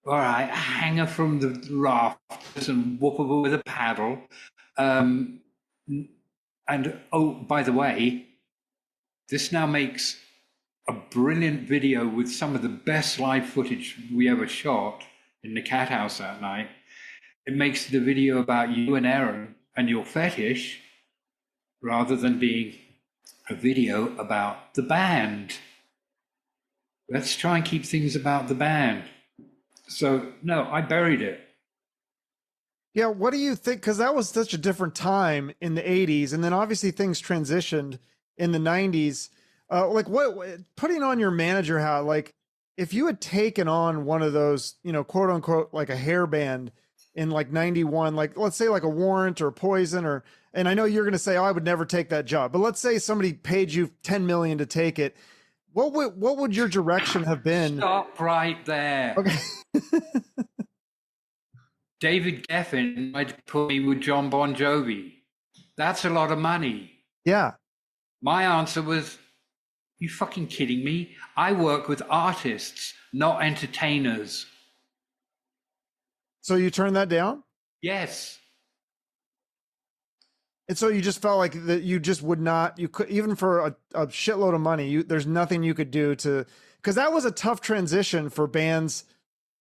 All right, hang her from the rafters and whoop her with a paddle. And, oh, by the way, this now makes a brilliant video with some of the best live footage we ever shot in the cat house that night. It makes the video about you and Erin and your fetish, rather than being a video about the band. Let's try and keep things about the band. So, no, I buried it. Yeah, what do you think? Because that was such a different time in the 80s, and then obviously things transitioned in the 90s. Like, what putting on your manager hat, like, if you had taken on one of those, you know, quote unquote, like a hair band in like 91, like, let's say like a Warrant or Poison, or, and I know you're going to say, oh, I would never take that job, but let's say somebody paid you 10 million to take it. What would your direction have been? Stop right there. Okay. David Geffen might put me with John Bon Jovi. That's a lot of money. Yeah. My answer was, you fucking kidding me? I work with artists, not entertainers. So you turned that down? Yes. And so you just felt like that you just would not, you could, even for a shitload of money, there's nothing you could do to, because that was a tough transition for bands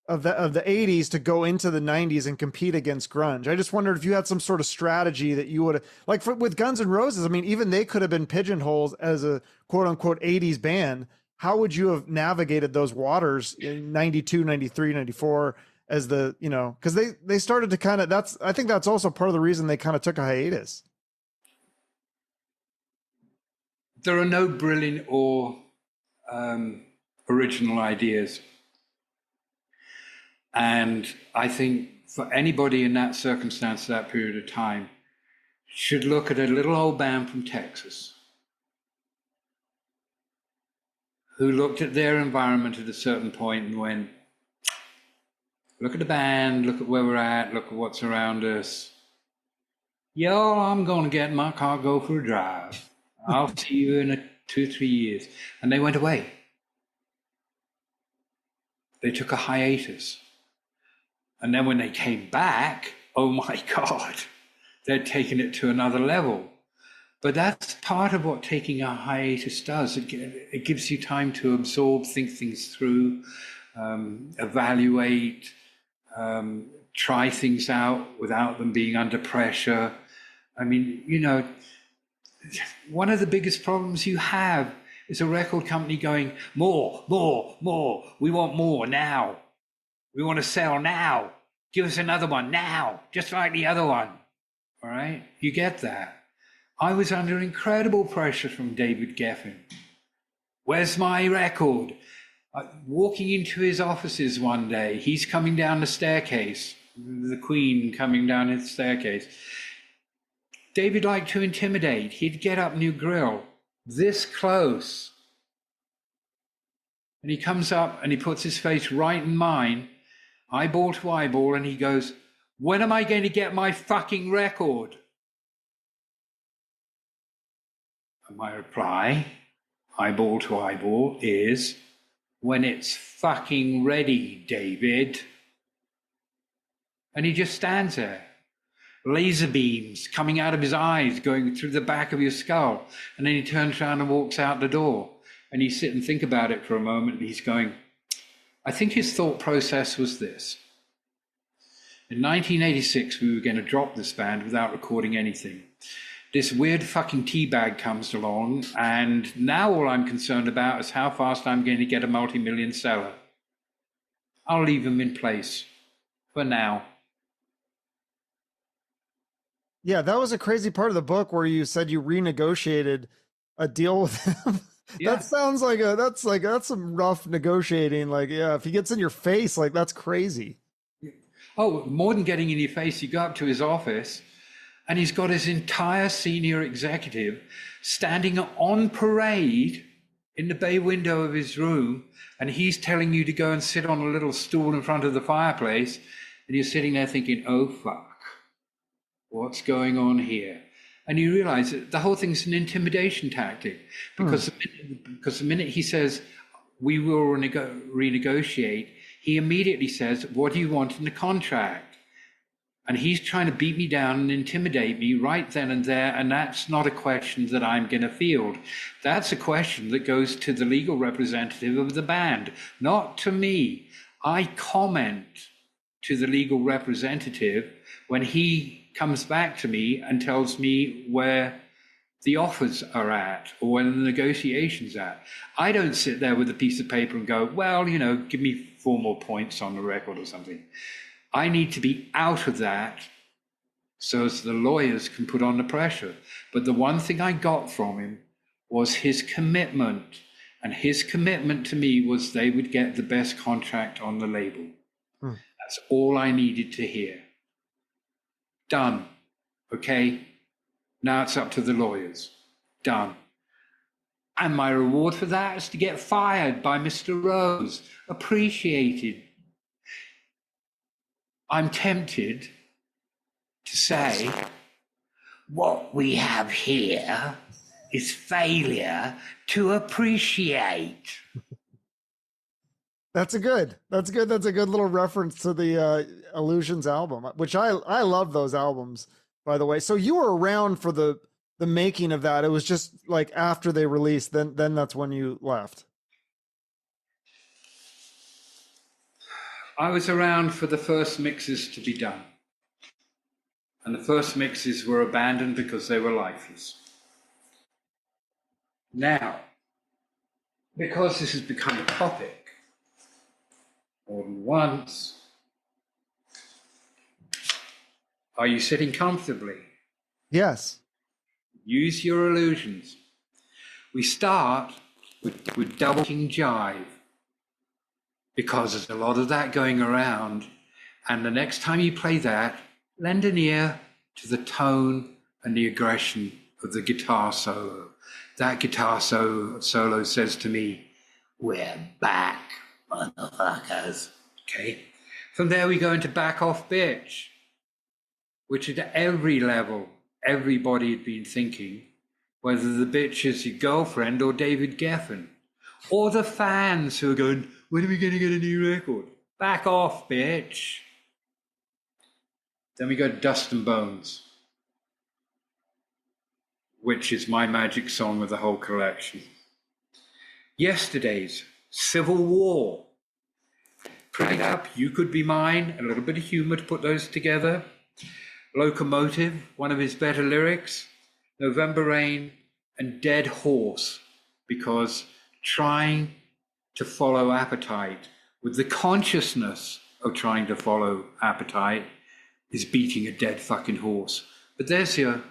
of the 80s to go into the 90s and compete against grunge. I just wondered if you had some sort of strategy that you would, like with Guns N' Roses, I mean, even they could have been pigeonholed as a quote unquote 80s band. How would you have navigated those waters in 92, 93, 94 as the, you know, because they started to kind of, I think that's also part of the reason they kind of took a hiatus. There are no brilliant or original ideas. And I think for anybody in that circumstance, that period of time, should look at a little old band from Texas who looked at their environment at a certain point and went, look at the band, look at where we're at, look at what's around us. Yo, I'm going to get in my car, go for a drive. I'll see you in 2 or 3 years. And they went away. They took a hiatus. And then when they came back, oh my God, they'd taken it to another level. But that's part of what taking a hiatus does. It gives you time to absorb, think things through, evaluate, try things out without them being under pressure. I mean, you know, one of the biggest problems you have is a record company going, more, more, more. We want more now. We want to sell now. Give us another one now, just like the other one. All right? You get that. I was under incredible pressure from David Geffen. Where's my record? Walking into his offices one day, he's coming down the staircase, the Queen coming down his staircase. David liked to intimidate. He'd get up and he'd grill this close. And he comes up and he puts his face right in mine, eyeball to eyeball, and he goes, when am I going to get my fucking record? And my reply, eyeball to eyeball, is, when it's fucking ready, David. And he just stands there. Laser beams coming out of his eyes, going through the back of your skull. And then he turns around and walks out the door. And you sit and think about it for a moment, and he's going, I think his thought process was this. In 1986, we were going to drop this band without recording anything. This weird fucking teabag comes along, and now all I'm concerned about is how fast I'm going to get a multi-million seller. I'll leave him in place for now. Yeah, that was a crazy part of the book where you said you renegotiated a deal with him. Yeah. That sounds like that's some rough negotiating. Like, yeah, if he gets in your face, like that's crazy. Oh, more than getting in your face, you go up to his office and he's got his entire senior executive standing on parade in the bay window of his room, and he's telling you to go and sit on a little stool in front of the fireplace, and you're sitting there thinking, oh, fuck, what's going on here? And you realize that the whole thing's an intimidation tactic, because the minute he says, we will renegotiate, he immediately says, what do you want in the contract? And he's trying to beat me down and intimidate me right then and there, and that's not a question that I'm going to field. That's a question that goes to the legal representative of the band, not to me. I comment to the legal representative when he comes back to me and tells me where the offers are at or where the negotiations at. I don't sit there with a piece of paper and go, well, you know, give me 4 more points on the record or something. I need to be out of that so as the lawyers can put on the pressure. But the one thing I got from him was his commitment. And his commitment to me was they would get the best contract on the label. That's all I needed to hear. Done. Okay? Now it's up to the lawyers. Done. And my reward for that is to get fired by Mr. Rose. Appreciated. I'm tempted to say, what we have here is failure to appreciate. That's a good little reference to the Illusions album, which I love those albums, by the way. So you were around for the making of that. It was just like after they released, then that's when you left. I was around for the first mixes to be done. And the first mixes were abandoned because they were lifeless. Now, because this has become a topic more than once, are you sitting comfortably? Yes. Use your illusions. We start with double king jive because there's a lot of that going around. And the next time you play that, lend an ear to the tone and the aggression of the guitar solo. That guitar solo says to me, we're back, motherfuckers. Okay? From there we go into Back Off Bitch, which at every level, everybody had been thinking, whether the bitch is your girlfriend or David Geffen, or the fans who are going, when are we going to get a new record? Back off, bitch. Then we go to Dust and Bones, which is my magic song of the whole collection. Yesterday's Civil War. Played up, You Could Be Mine, a little bit of humor to put those together. Locomotive, one of his better lyrics. November Rain, and Dead Horse, because trying to follow appetite with the consciousness of trying to follow appetite is beating a dead fucking horse. But there's your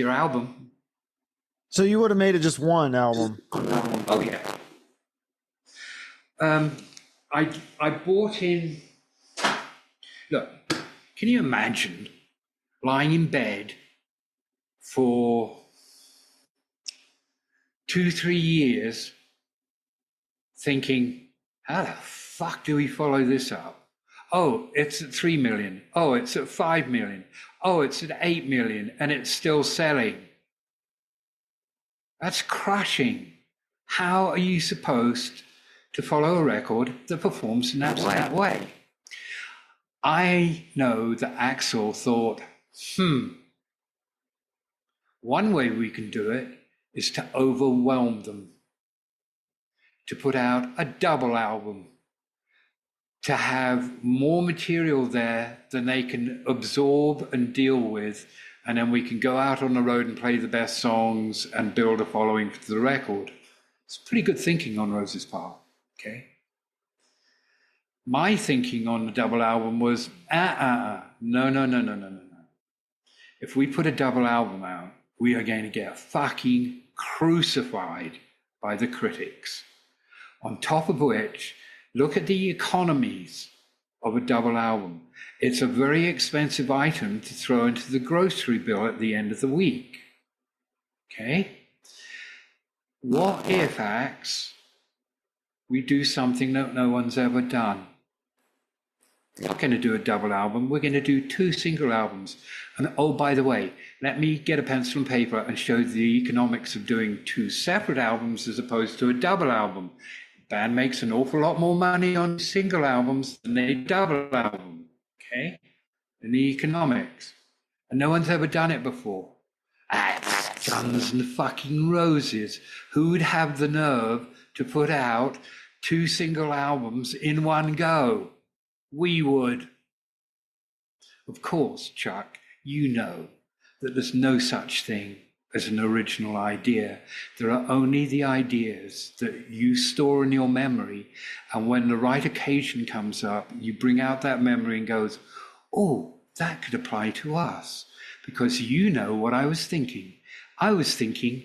album. So you would have made it just one album. Oh yeah. I bought in. Look, can you imagine lying in bed for 2-3 years thinking, how the fuck do we follow this up? Oh, it's at 3 million. Oh, it's at 5 million. Oh, it's at 8 million and it's still selling. That's crushing. How are you supposed to follow a record that performs in that way? I know that Axel thought, one way we can do it is to overwhelm them, to put out a double album, to have more material there than they can absorb and deal with, and then we can go out on the road and play the best songs and build a following for the record. It's pretty good thinking on Rose's part, okay? My thinking on the double album was, no. If we put a double album out, we are going to get fucking crucified by the critics. On top of which, look at the economies of a double album. It's a very expensive item to throw into the grocery bill at the end of the week. Okay? What if, Axe, we do something that no one's ever done? We're not going to do a double album. We're going to do 2 single albums. And oh, by the way, let me get a pencil and paper and show the economics of doing 2 separate albums as opposed to a double album. Band makes an awful lot more money on single albums than a double album, okay? In the economics. And no one's ever done it before. Guns and fucking Roses. Who would have the nerve to put out 2 single albums in one go? We would. Of course, Chuck, you know that there's no such thing as an original idea. There are only the ideas that you store in your memory. And when the right occasion comes up, you bring out that memory and goes, oh, that could apply to us. Because you know what I was thinking. I was thinking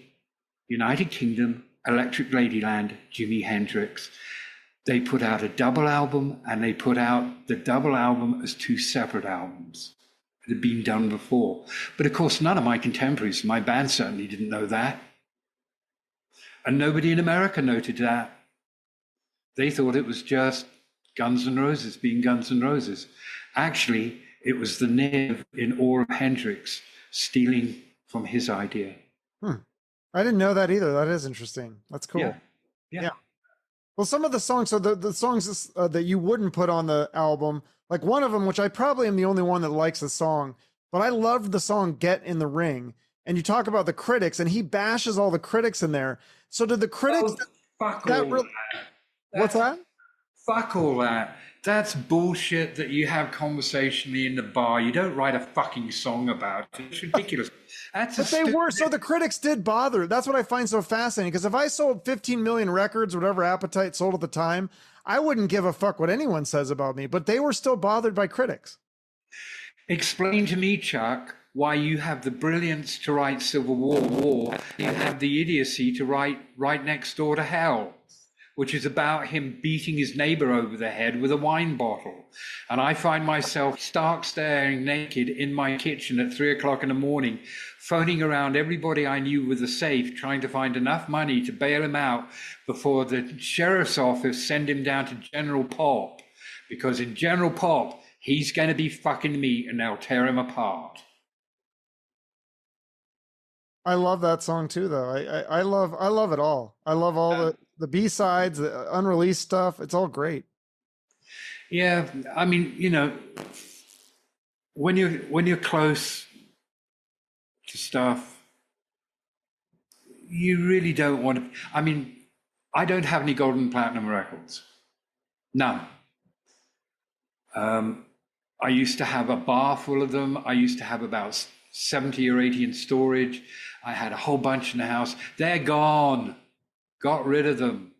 United Kingdom, Electric Ladyland, Jimi Hendrix. They put out a double album, and they put out the double album as two separate albums. It had been done before. But of course, none of my contemporaries, my band certainly didn't know that. And nobody in America noted that. They thought it was just Guns N' Roses being Guns N' Roses. Actually, it was the Niv in awe of Hendrix stealing from his idea. I didn't know that either. That is interesting. That's cool. Yeah. Well, some of the songs, so the songs that you wouldn't put on the album, like one of them, which I probably am the only one that likes the song, but I loved the song Get in the Ring. And you talk about the critics, and he bashes all the critics in there. So did the critics... Oh, fuck all that. What's that? Fuck all that. That's bullshit that you have conversationally in the bar. You don't write a fucking song about it. It's ridiculous. But they were, so the critics did bother. That's what I find so fascinating, because if I sold 15 million records, whatever Appetite sold at the time, I wouldn't give a fuck what anyone says about me, but they were still bothered by critics. Explain to me, Chuck, why you have the brilliance to write Civil War, you have the idiocy to write Right Next Door to Hell, which is about him beating his neighbor over the head with a wine bottle. And I find myself stark staring naked in my kitchen at 3 o'clock in the morning, phoning around everybody I knew with a safe, trying to find enough money to bail him out before the sheriff's office send him down to General Pop. Because in General Pop, he's going to be fucking me and they'll tear him apart. I love that song too, though. I love it all. I love all the B-sides, the unreleased stuff. It's all great. Yeah, I mean, you know, when you're close to stuff, you really don't want to. I mean, I don't have any gold and platinum records. None. I used to have a bar full of them. I used to have about 70 or 80 in storage. I had a whole bunch in the house. They're gone. Got rid of them.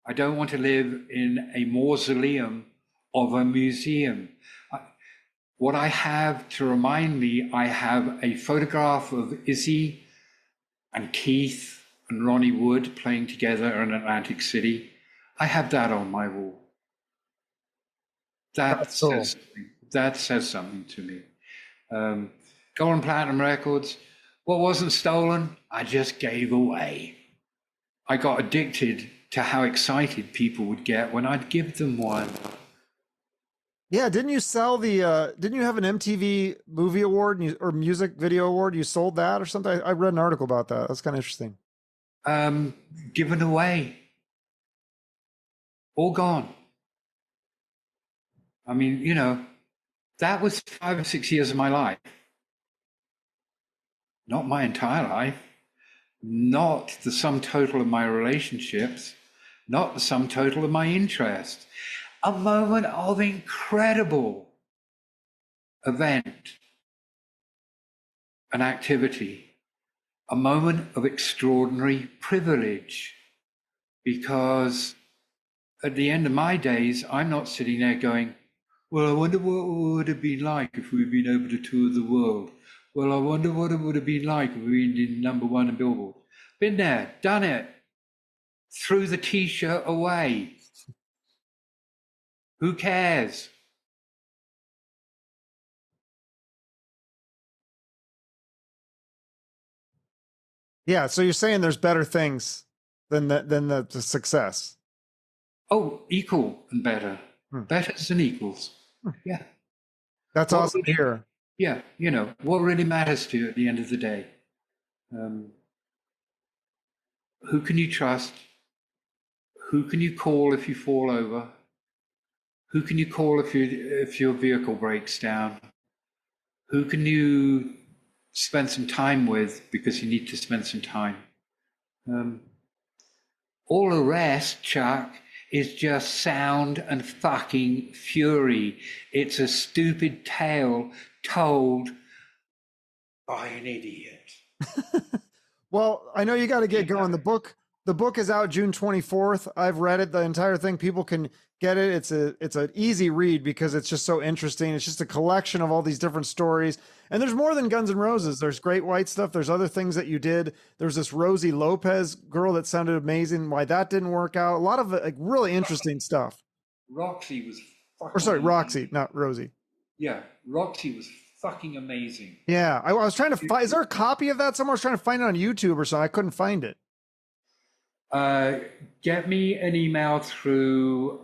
I don't want to live in a mausoleum of a museum. What I have to remind me, I have a photograph of Izzy and Keith and Ronnie Wood playing together in Atlantic City. I have that on my wall. That says something to me. Gold and platinum records, what wasn't stolen, I just gave away. I got addicted to how excited people would get when I'd give them one. Yeah, didn't you sell didn't you have an MTV movie award or music video award? You sold that or something? I read an article about that. That's kind of interesting. Given away. All gone. I mean, you know, that was 5 or 6 years of my life. Not my entire life. Not the sum total of my relationships. Not the sum total of my interests. A moment of incredible event, an activity, a moment of extraordinary privilege, because at the end of my days, I'm not sitting there going, well, I wonder what it would have been like if we'd been able to tour the world. Well, I wonder what it would have been like if we'd been #1 in Billboard. Been there, done it. Threw the T-shirt away. Who cares? Yeah, so you're saying there's better things than the success. Oh, equal and better. Better than equals. Yeah. That's awesome to hear. Yeah, you know, what really matters to you at the end of the day? Who can you trust? Who can you call if you fall over? Who can you call if your vehicle breaks down? Who can you spend some time with because you need to spend some time? All the rest, Chuck, is just sound and fucking fury. It's a stupid tale told by an idiot. Well, I know you got to get going. The book is out June 24th. I've read it, the entire thing. People can get it. It's an easy read because it's just so interesting. It's just a collection of all these different stories. And there's more than Guns N' Roses. There's Great White stuff. There's other things that you did. There's this Rosie Lopez girl that sounded amazing. Why that didn't work out. A lot of like really interesting stuff. Roxy was fucking Or sorry, amazing. Roxy, not Rosie. Yeah, Roxy was fucking amazing. Yeah, I was trying to find. Is there a copy of that somewhere? I was trying to find it on YouTube or something. I couldn't find it. Get me an email through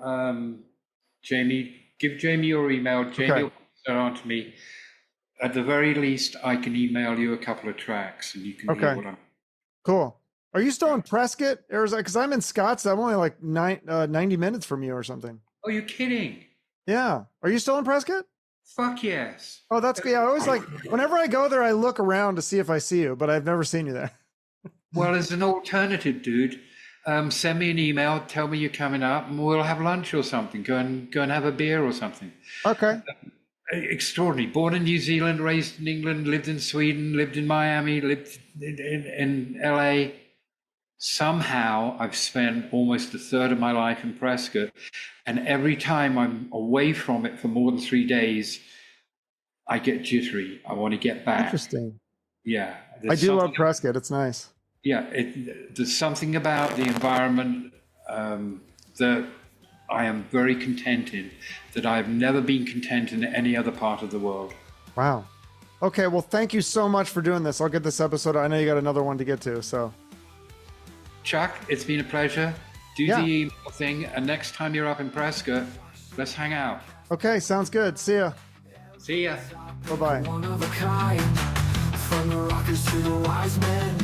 Jamie. Give Jamie your email. Jamie Okay. will send it on to me. At the very least, I can email you a couple of tracks, and you can hear Okay. what I'm. Cool. Are you still in Prescott, Arizona? Because I'm in Scottsdale. I'm only like 90 minutes from you or something. Oh, you're kidding? Yeah. Are you still in Prescott? Fuck yes. Oh, that's good. Yeah, I always like, whenever I go there, I look around to see if I see you, but I've never seen you there. Well, as an alternative, dude, send me an email. Tell me you're coming up, and we'll have lunch or something. Go and have a beer or something. Okay. Extraordinary. Born in New Zealand, raised in England, lived in Sweden, lived in Miami, lived in LA. Somehow I've spent almost a third of my life in Prescott, and every time I'm away from it for more than 3 days, I get jittery. I want to get back. Interesting. Yeah. I do love Prescott. It's nice. Yeah, there's something about the environment that I am very content in, that I've never been content in any other part of the world. Wow. Okay. Well, thank you so much for doing this. I'll get this episode. I know you got another one to get to. So, Chuck, it's been a pleasure. Do Yeah. the email thing, and next time you're up in Prescott, let's hang out. okay. Sounds good. See ya. See ya. Bye bye. One of a kind, from the rockers to the wise men.